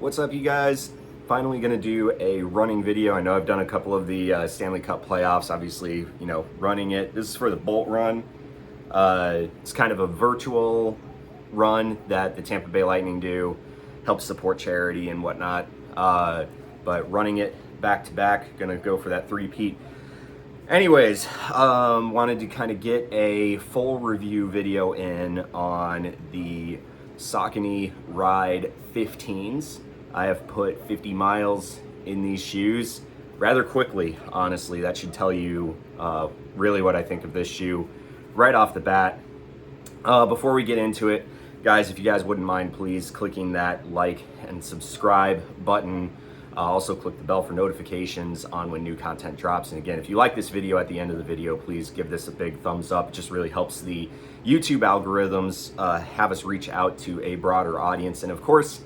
What's up, you guys? Finally gonna do a running video. I know I've done a couple of the Stanley Cup playoffs, obviously, running it. This is for the Bolt Run. It's kind of a virtual run that the Tampa Bay Lightning do, helps support charity and whatnot. But running it back to back, gonna go for that three-peat. Anyways, wanted to kind of get a full review video in on the Saucony Ride 15s. I have put 50 miles in these shoes rather quickly, honestly. That should tell you really what I think of this shoe right off the bat. Before we get into it, guys, if you guys wouldn't mind, please clicking that like and subscribe button. Also click the bell for notifications on when new content drops. And again, if you like this video, at the end of the video, please give this a big thumbs up. It just really helps the YouTube algorithms have us reach out to a broader audience. And of course,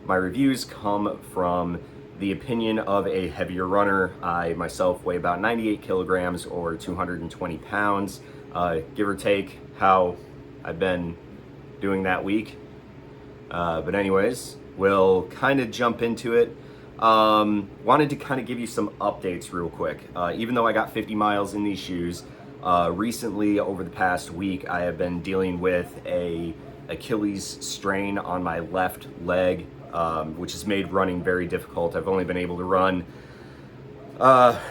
my reviews come from the opinion of a heavier runner. I myself weigh about 98 kilograms or 220 pounds, give or take how I've been doing that week. But anyways, we'll kind of jump into it. Wanted to kind of give you some updates real quick. Even though I got 50 miles in these shoes, recently over the past week, I have been dealing with a Achilles strain on my left leg, which has made running very difficult. I've only been able to run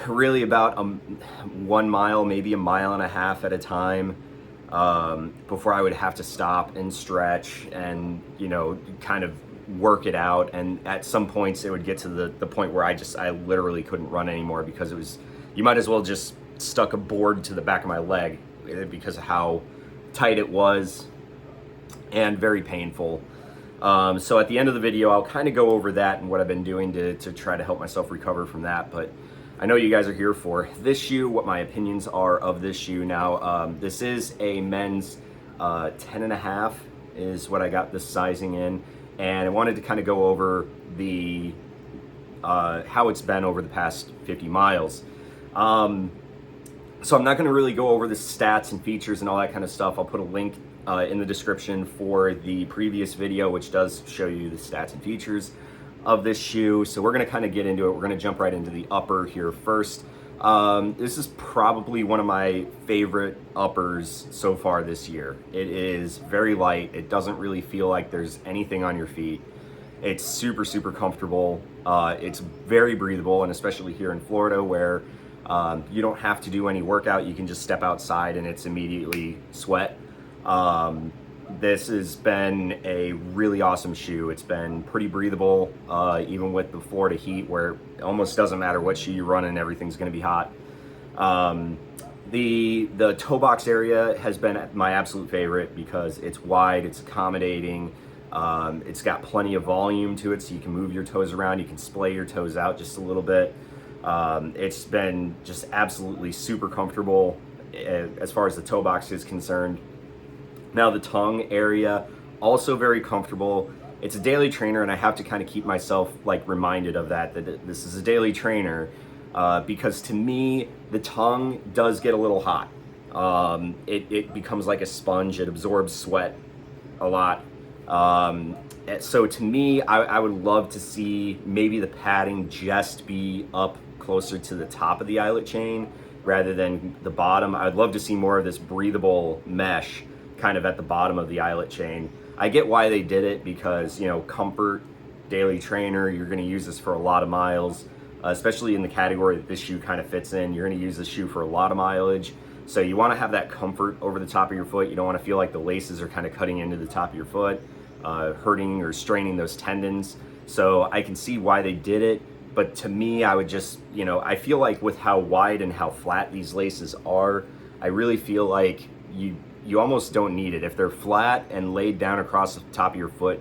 really about 1 mile, maybe 1.5 miles at a time, before I would have to stop and stretch and, kind of work it out. And at some points it would get to the point where I literally couldn't run anymore, because it was, you might as well just stuck a board to the back of my leg because of how tight it was and very painful. So at the end of the video, I'll kind of go over that and what I've been doing to try to help myself recover from that. But I know you guys are here for this shoe, what my opinions are of this shoe. Now, this is a men's 10.5 is what I got this sizing in. And I wanted to kind of go over the how it's been over the past 50 miles. So I'm not going to really go over the stats and features and all that kind of stuff. I'll put a link in the description for the previous video, which does show you the stats and features of this shoe. So we're going to kind of get into it. We're going to jump right into the upper here first. This is probably one of my favorite uppers so far this year. It is very light. It doesn't really feel like there's anything on your feet. It's super, super comfortable. It's very breathable, and especially here in Florida, where you don't have to do any workout. You can just step outside and it's immediately sweat. This has been a really awesome shoe. It's been pretty breathable, even with the Florida heat, where it almost doesn't matter what shoe you run in, everything's going to be hot. The toe box area has been my absolute favorite because it's wide, it's accommodating, it's got plenty of volume to it, so you can move your toes around, you can splay your toes out just a little bit. It's been just absolutely super comfortable as far as the toe box is concerned. Now the tongue area, also very comfortable. It's a daily trainer, and I have to kind of keep myself reminded of that this is a daily trainer, because to me, the tongue does get a little hot. It becomes like a sponge. It absorbs sweat a lot. So to me, I would love to see maybe the padding just be up closer to the top of the eyelet chain rather than the bottom. I'd love to see more of this breathable mesh kind of at the bottom of the eyelet chain. I get why they did it, because comfort, daily trainer, you're going to use this for a lot of miles, especially in the category that this shoe kind of fits in. You're going to use this shoe for a lot of mileage, so you want to have that comfort over the top of your foot. You don't want to feel like the laces are kind of cutting into the top of your foot, hurting or straining those tendons. So I can see why they did it, but to me, I would just, I feel like with how wide and how flat these laces are, I really feel like you almost don't need it. If they're flat and laid down across the top of your foot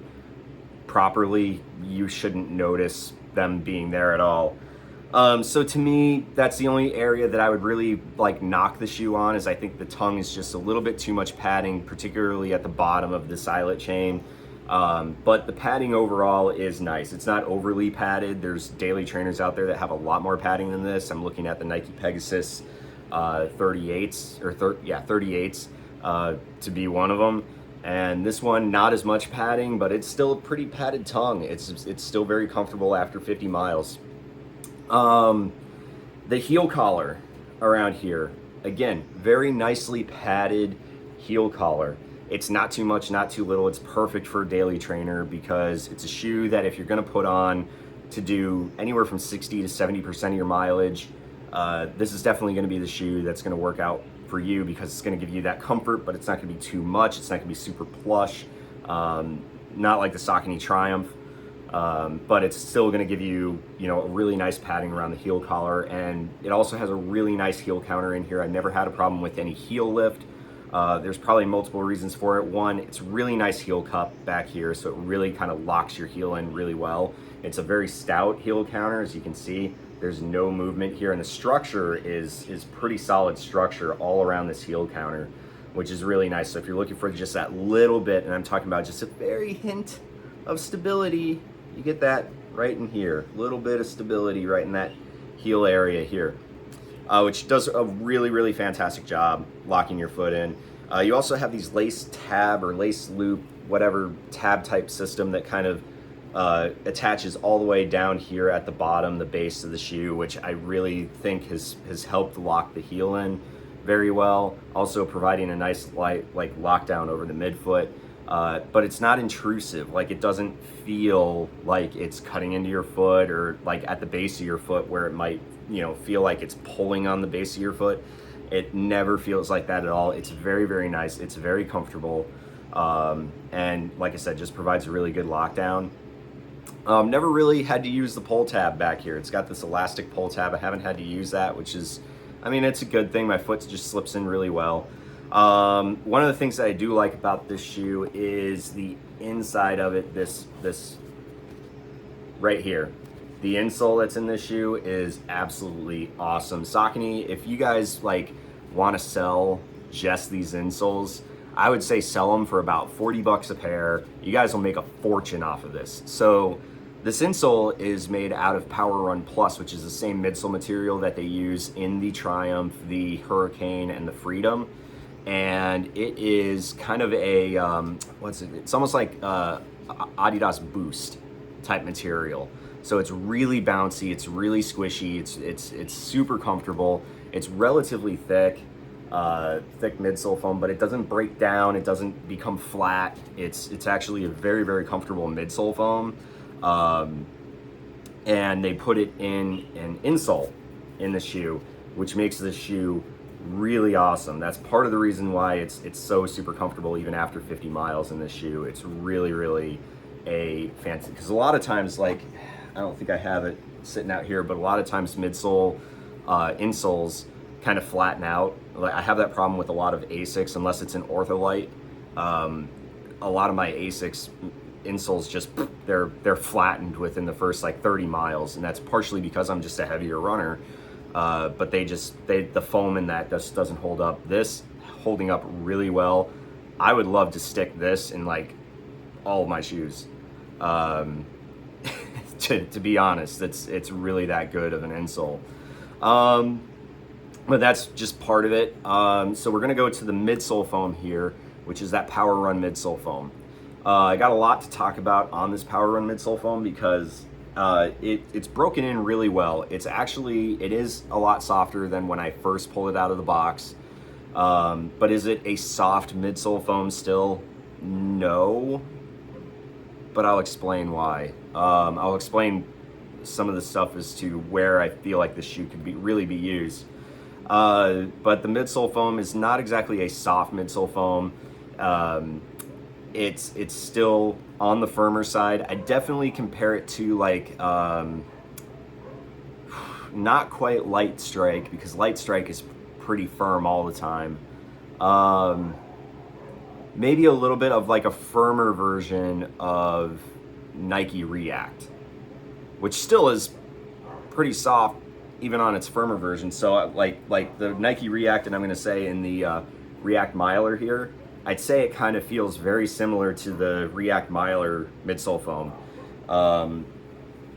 properly, you shouldn't notice them being there at all. So to me, that's the only area that I would really knock the shoe on, is I think the tongue is just a little bit too much padding, particularly at the bottom of this eyelet chain. But the padding overall is nice. It's not overly padded. There's daily trainers out there that have a lot more padding than this. I'm looking at the Nike Pegasus 38s, 38s. To be one of them. And this one, not as much padding, but it's still a pretty padded tongue. It's still very comfortable after 50 miles. The heel collar around here, again, very nicely padded heel collar. It's not too much, not too little. It's perfect for a daily trainer because it's a shoe that if you're gonna put on to do anywhere from 60 to 70% of your mileage, this is definitely gonna be the shoe that's gonna work out for you because it's gonna give you that comfort, but it's not gonna be too much. It's not gonna be super plush. Not like the Saucony Triumph, but it's still gonna give you, a really nice padding around the heel collar. And it also has a really nice heel counter in here. I've never had a problem with any heel lift. There's probably multiple reasons for it. One, it's really nice heel cup back here, so it really kind of locks your heel in really well. It's a very stout heel counter, as you can see. There's no movement here, and the structure is pretty solid structure all around this heel counter, which is really nice. So if you're looking for just that little bit, and I'm talking about just a very hint of stability, you get that right in here. A little bit of stability right in that heel area here. Which does a really, really fantastic job locking your foot in. You also have these lace tab or lace loop, whatever tab type system that kind of attaches all the way down here at the bottom, the base of the shoe, which I really think has helped lock the heel in very well. Also providing a nice light lockdown over the midfoot. But it's not intrusive. Like, it doesn't feel like it's cutting into your foot or like at the base of your foot where it might feel like it's pulling on the base of your foot. It never feels like that at all. It's very, very nice. It's very comfortable. And like I said, just provides a really good lockdown. Never really had to use the pull tab back here. It's got this elastic pull tab. I haven't had to use that, which is, it's a good thing. My foot just slips in really well. One of the things that I do like about this shoe is the inside of it, this right here. The insole that's in this shoe is absolutely awesome. Saucony, if you guys want to sell just these insoles, I would say sell them for about 40 bucks a pair. You guys will make a fortune off of this. So this insole is made out of Power Run Plus, which is the same midsole material that they use in the Triumph, the Hurricane, and the Freedom. And it is kind of a, it's almost like Adidas Boost type material. So it's really bouncy, it's really squishy, it's super comfortable. It's relatively thick midsole foam, but it doesn't break down, it doesn't become flat. It's actually a very, very comfortable midsole foam. And they put it in an insole in the shoe, which makes the shoe really awesome. That's part of the reason why it's so super comfortable even after 50 miles in this shoe. It's really, really a fancy, because a lot of times, I don't think I have it sitting out here, but a lot of times midsole insoles kind of flatten out. I have that problem with a lot of Asics, unless it's an Ortholite. A lot of my Asics insoles just, they're flattened within the first 30 miles, and that's partially because I'm just a heavier runner. But the foam in that just doesn't hold up. This holding up really well. I would love to stick this in all of my shoes. To be honest, it's really that good of an insole. But that's just part of it. So we're gonna go to the midsole foam here, which is that Power Run midsole foam. I got a lot to talk about on this Power Run midsole foam because it's broken in really well. It is a lot softer than when I first pulled it out of the box. But is it a soft midsole foam still? No, but I'll explain why. I'll explain some of the stuff as to where I feel like this shoe could really be used. But the midsole foam is not exactly a soft midsole foam. It's still on the firmer side. I definitely compare it to not quite Light Strike, because Light Strike is pretty firm all the time. Maybe a little bit of a firmer version of Nike React, which still is pretty soft even on its firmer version. So like the Nike React, and I'm gonna say in the React Miler here, I'd say it kind of feels very similar to the React Miler midsole foam.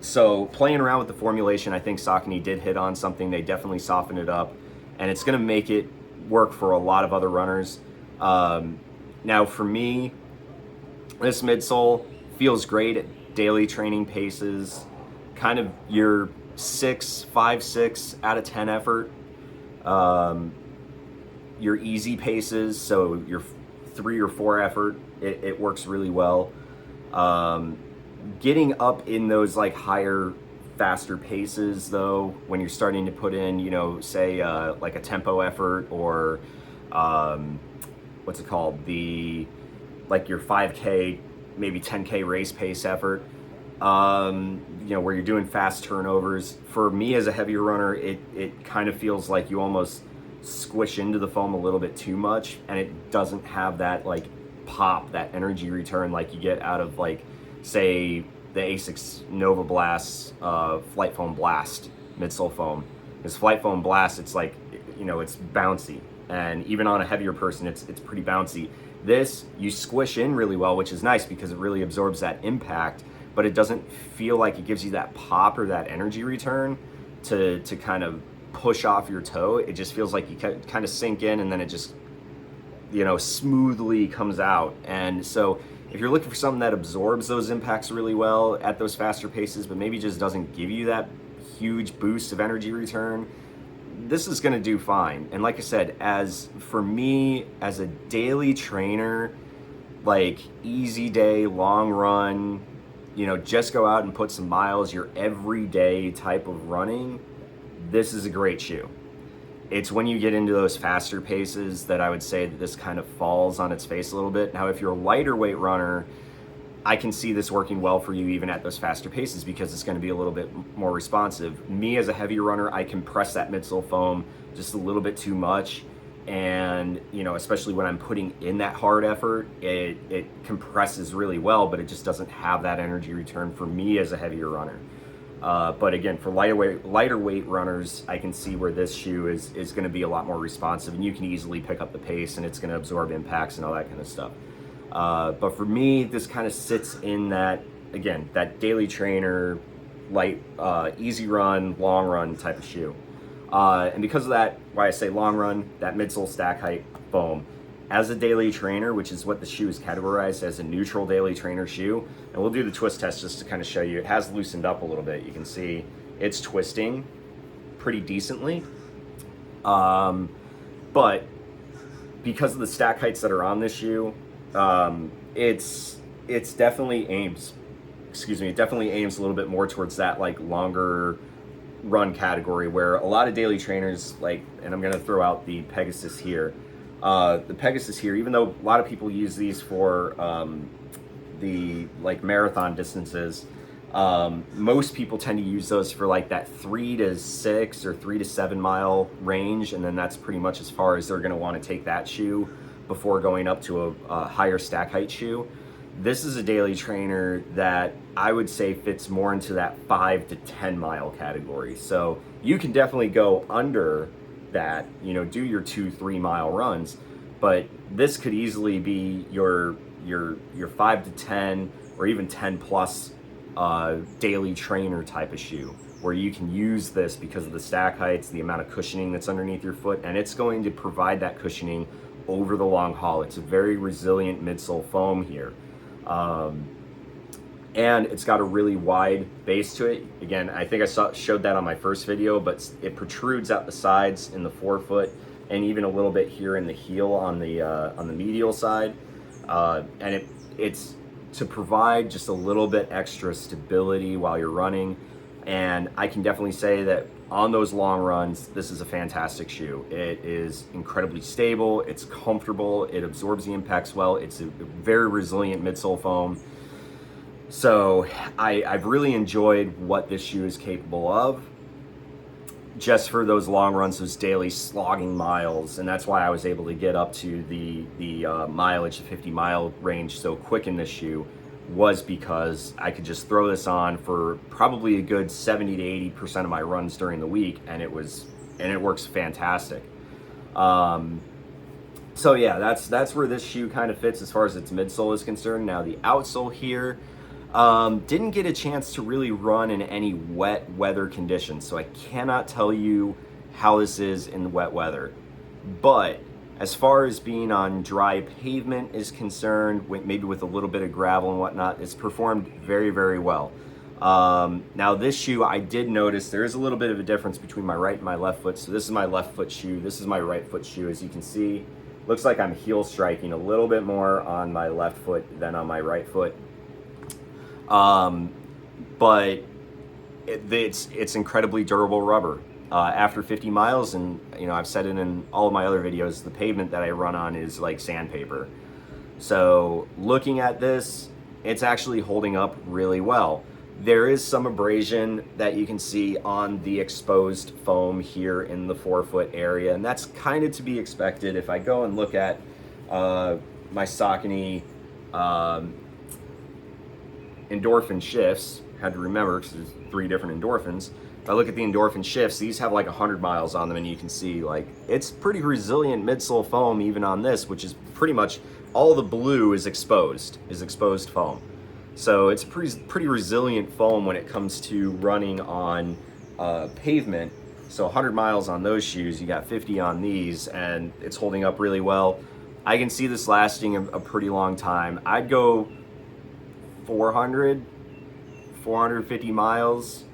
So playing around with the formulation, I think Saucony did hit on something. They definitely softened it up, and it's gonna make it work for a lot of other runners. Now for me, This midsole feels great at daily training paces, kind of your 5, 6 out of 10 effort. Your easy paces, so your 3 or 4 effort, it works really well. Getting up in those like higher, faster paces though, when you're starting to put in, you know, say like a tempo effort or what's it called? Like your 5K, maybe 10K race pace effort, you know, where you're doing fast turnovers. For me as a heavier runner, it kind of feels like you almost squish into the foam a little bit too much, and it doesn't have that like pop, that energy return like you get out of like, say, the Asics Nova Blast Flight Foam Blast midsole foam. Because Flight Foam Blast, it's like, you know, it's bouncy, and even on a heavier person, it's pretty bouncy. This, you squish in really well, which is nice because it really absorbs that impact, but it doesn't feel like it gives you that pop or that energy return to kind of push off your toe. It just feels like you kind of sink in and then it just, you know, smoothly comes out. And so if you're looking for something that absorbs those impacts really well at those faster paces, but maybe just doesn't give you that huge boost of energy return, this is going to do fine. And like I said, as for me, as a daily trainer, like easy day, long run, you know, just go out and put some miles, your everyday type of running, this is a great shoe. It's when you get into those faster paces that I would say that this kind of falls on its face a little bit. Now, if you're a lighter weight runner, I can see this working well for you even at those faster paces because it's going to be a little bit more responsive. Me as a heavier runner, I compress that midsole foam just a little bit too much. And, you know, especially when I'm putting in that hard effort, it compresses really well, but it just doesn't have that energy return for me as a heavier runner. But again, for lighter weight runners, I can see where this shoe is going to be a lot more responsive, and you can easily pick up the pace, and it's going to absorb impacts and all that kind of stuff. But for me, this kind of sits in that, again, that daily trainer, light, easy run, long run type of shoe. And because of that, why I say long run, that midsole stack height foam. As a daily trainer, which is what the shoe is categorized as, a neutral daily trainer shoe, and we'll do the twist test just to kind of show you. It has loosened up a little bit. You can see it's twisting pretty decently. But because of the stack heights that are on this shoe, it's definitely aims, it definitely aims a little bit more towards that like longer run category where a lot of daily trainers like, and I'm going to throw out the Pegasus here. The Pegasus here, even though a lot of people use these for the like marathon distances, most people tend to use those for like that 3 to 6 or 3 to 7 mile range, and then that's pretty much as far as they're going to want to take that shoe before going up to a higher stack height shoe. This is a daily trainer that I would say fits more into that 5 to 10 mile category. So you can definitely go under that, you know, do your 2-3 mile runs, but this could easily be your 5 to 10 or even 10 plus daily trainer type of shoe, where you can use this because of the stack heights, the amount of cushioning that's underneath your foot, and it's going to provide that cushioning over the long haul. It's a very resilient midsole foam here. And it's got a really wide base to it. Again, I think I showed that on my first video, but it protrudes out the sides in the forefoot and even a little bit here in the heel on the medial side. And it's to provide just a little bit extra stability while you're running. And I can definitely say that on those long runs, this is a fantastic shoe. It is incredibly stable, it's comfortable, it absorbs the impacts well, it's a very resilient midsole foam. So I've really enjoyed what this shoe is capable of just for those long runs, those daily slogging miles. And that's why I was able to get up to the mileage, the 50 mile range so quick in this shoe, was because I could just throw this on for probably a good 70 to 80% of my runs during the week, and it works fantastic. So yeah, that's where this shoe kind of fits as far as its midsole is concerned. Now the outsole here, didn't get a chance to really run in any wet weather conditions, so I cannot tell you how this is in the wet weather. But As far as being on dry pavement is concerned, maybe with a little bit of gravel and whatnot, it's performed very, very well. Now this shoe, I did notice there is a little bit of a difference between my right and my left foot. So this is my left foot shoe. This is my right foot shoe. As you can see, looks like I'm heel striking a little bit more on my left foot than on my right foot. But it's incredibly durable rubber. After 50 miles, and I've said it in all of my other videos, the pavement that I run on is like sandpaper. So looking at this, it's actually holding up really well. There is some abrasion that you can see on the exposed foam here in the forefoot area, and that's kind of to be expected. If I go and look at my Saucony endorphin shifts, had to remember because there's 3 different endorphins. If I look at the endorphin shifts, these have like 100 miles on them, and you can see like it's pretty resilient midsole foam even on this, which is pretty much all the blue is exposed foam. So it's pretty resilient foam when it comes to running on pavement. So 100 miles on those shoes, you got 50 on these, and it's holding up really well. I can see this lasting a pretty long time. I'd go 450 miles.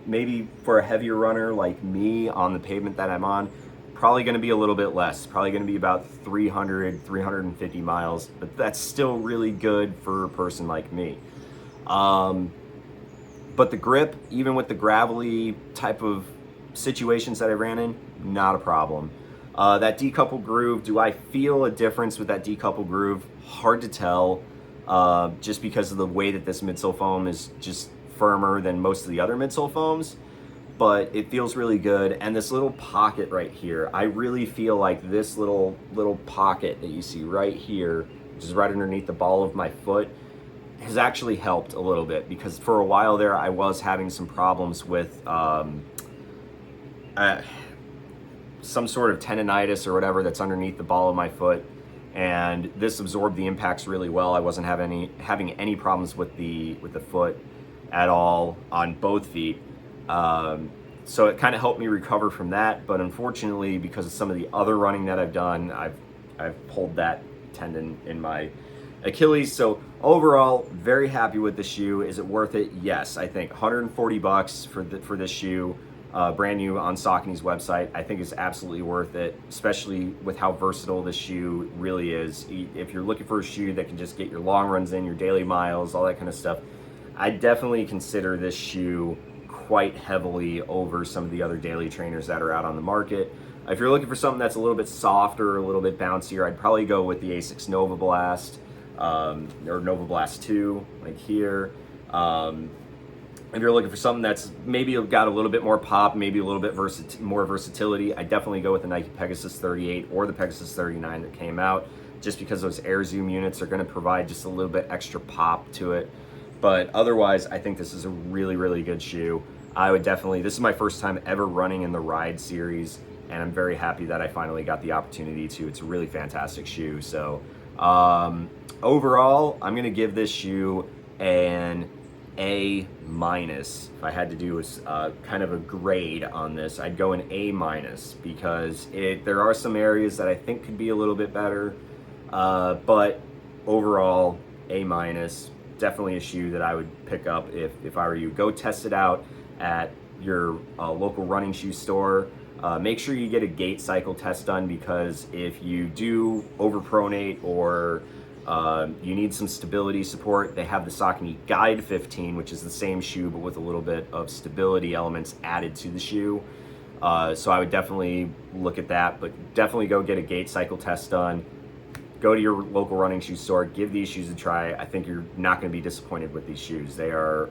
Maybe for a heavier runner like me on the pavement that I'm on, probably going to be a little bit less, probably going to be about 350 miles, but that's still really good for a person like me. But the grip, even with the gravelly type of situations that I ran in, not a problem. That decoupled groove, do I feel a difference with that decoupled groove? Hard to tell, just because of the way that this midsole foam is just firmer than most of the other midsole foams, but it feels really good. And this little pocket right here, I really feel like this little pocket that you see right here, which is right underneath the ball of my foot, has actually helped a little bit, because for a while there I was having some problems with some sort of tendonitis or whatever that's underneath the ball of my foot, and this absorbed the impacts really well. I wasn't having any problems with the foot at all on both feet. So it kind of helped me recover from that, but unfortunately, because of some of the other running that I've done, I've pulled that tendon in my Achilles. So overall, very happy with the shoe. Is it worth it? Yes, I think $140 for this shoe, brand new on Saucony's website, I think is absolutely worth it, especially with how versatile this shoe really is. If you're looking for a shoe that can just get your long runs in, your daily miles, all that kind of stuff, I definitely consider this shoe quite heavily over some of the other daily trainers that are out on the market. If you're looking for something that's a little bit softer, a little bit bouncier, I'd probably go with the Asics Nova Blast, or Nova Blast 2, like here. If you're looking for something that's maybe got a little bit more pop, maybe a little bit more versatility, I definitely go with the Nike Pegasus 38 or the Pegasus 39 that came out, just because those air zoom units are going to provide just a little bit extra pop to it. But otherwise, I think this is a really, really good shoe. I would definitely, this is my first time ever running in the Ride series, and I'm very happy that I finally got the opportunity to. It's a really fantastic shoe. So overall, I'm gonna give this shoe an A-. If I had to do kind of a grade on this, I'd go an A-, because there are some areas that I think could be a little bit better, but overall, A-. Definitely a shoe that I would pick up if I were you. Go test it out at your local running shoe store. Make sure you get a gait cycle test done, because if you do overpronate or you need some stability support, they have the Saucony Guide 15, which is the same shoe but with a little bit of stability elements added to the shoe. So I would definitely look at that, but definitely go get a gait cycle test done. Go to your local running shoe store, give these shoes a try. I think you're not going to be disappointed with these shoes. They are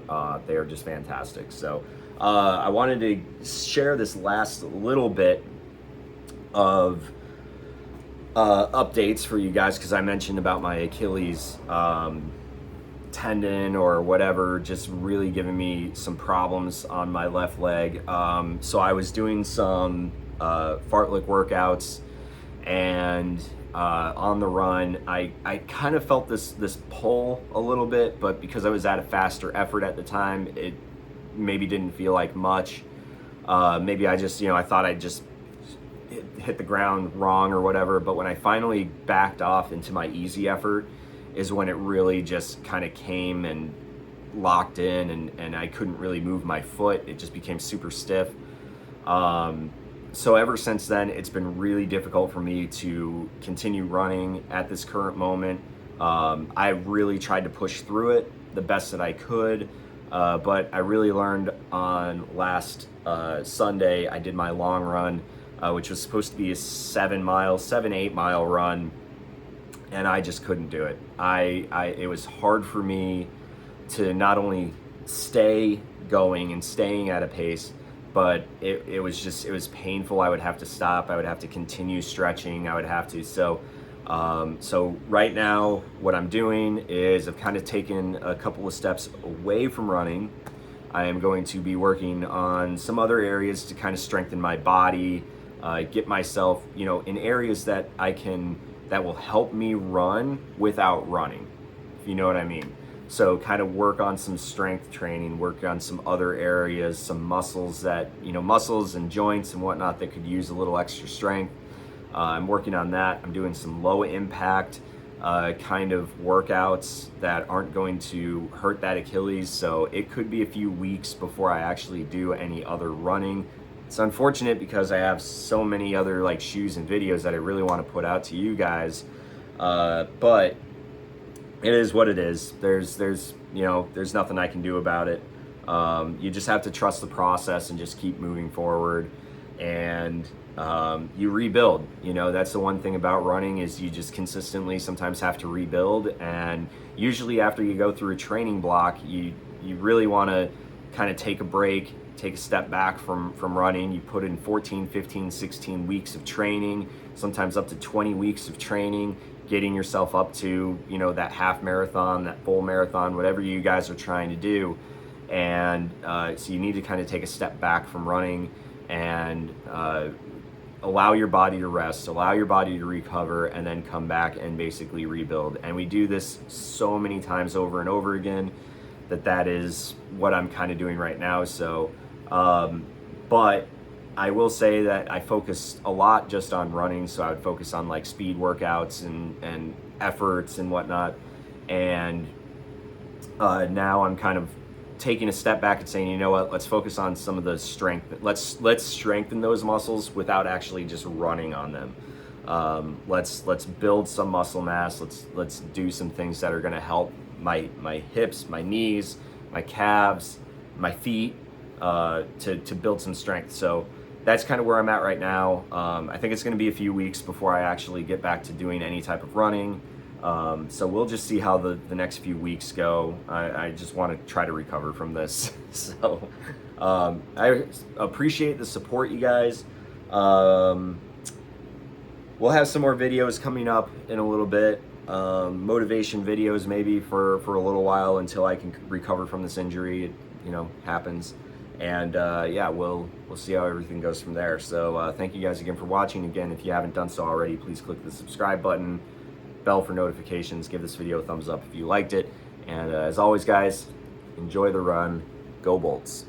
just fantastic. So I wanted to share this last little bit of updates for you guys, because I mentioned about my Achilles tendon or whatever just really giving me some problems on my left leg. So I was doing some fartlek workouts, and on the run, I kind of felt this pull a little bit, but because I was at a faster effort at the time, it maybe didn't feel like much. Maybe I just, I thought I'd just hit the ground wrong or whatever. But when I finally backed off into my easy effort is when it really just kind of came and locked in, and I couldn't really move my foot. It just became super stiff. So ever since then, it's been really difficult for me to continue running at this current moment. I really tried to push through it the best that I could, but I really learned on last Sunday. I did my long run, which was supposed to be a 7 to 8 mile run, and I just couldn't do it. It was hard for me to not only stay going and staying at a pace, but it was painful. I would have to stop. I would have to continue stretching. I would have to. So right now, what I'm doing is I've kind of taken a couple of steps away from running. I am going to be working on some other areas to kind of strengthen my body, get myself, in areas that that will help me run without running, if you know what I mean. So kind of work on some strength training, work on some other areas, some muscles muscles and joints and whatnot that could use a little extra strength. I'm working on that. I'm doing some low impact kind of workouts that aren't going to hurt that Achilles. So it could be a few weeks before I actually do any other running. It's unfortunate because I have so many other shoes and videos that I really want to put out to you guys. But it is what it is. There's nothing I can do about it. You just have to trust the process and just keep moving forward, and you rebuild. That's the one thing about running is you just consistently sometimes have to rebuild, and usually after you go through a training block, you really want to kind of take a break, take a step back from running. You put in 14, 15, 16 weeks of training, sometimes up to 20 weeks of training, getting yourself up to, that half marathon, that full marathon, whatever you guys are trying to do. And so you need to kind of take a step back from running and allow your body to rest, allow your body to recover, and then come back and basically rebuild. And we do this so many times over and over again that is what I'm kind of doing right now. So, but I will say that I focus a lot just on running. So I would focus on speed workouts and efforts and whatnot. And now I'm kind of taking a step back and saying, you know what, let's focus on some of the strength. Let's strengthen those muscles without actually just running on them. Let's build some muscle mass. Let's do some things that are going to help my hips, my knees, my calves, my feet, to build some strength. So that's kind of where I'm at right now. I think it's going to be a few weeks before I actually get back to doing any type of running. So we'll just see how the next few weeks go. I just want to try to recover from this. So I appreciate the support, you guys. We'll have some more videos coming up in a little bit. Motivation videos maybe for a little while until I can recover from this injury. It happens. And we'll see how everything goes from there. So thank you guys again for watching. Again, if you haven't done so already, please click the subscribe button, bell for notifications, give this video a thumbs up if you liked it. And as always, guys, enjoy the run. Go Bolts.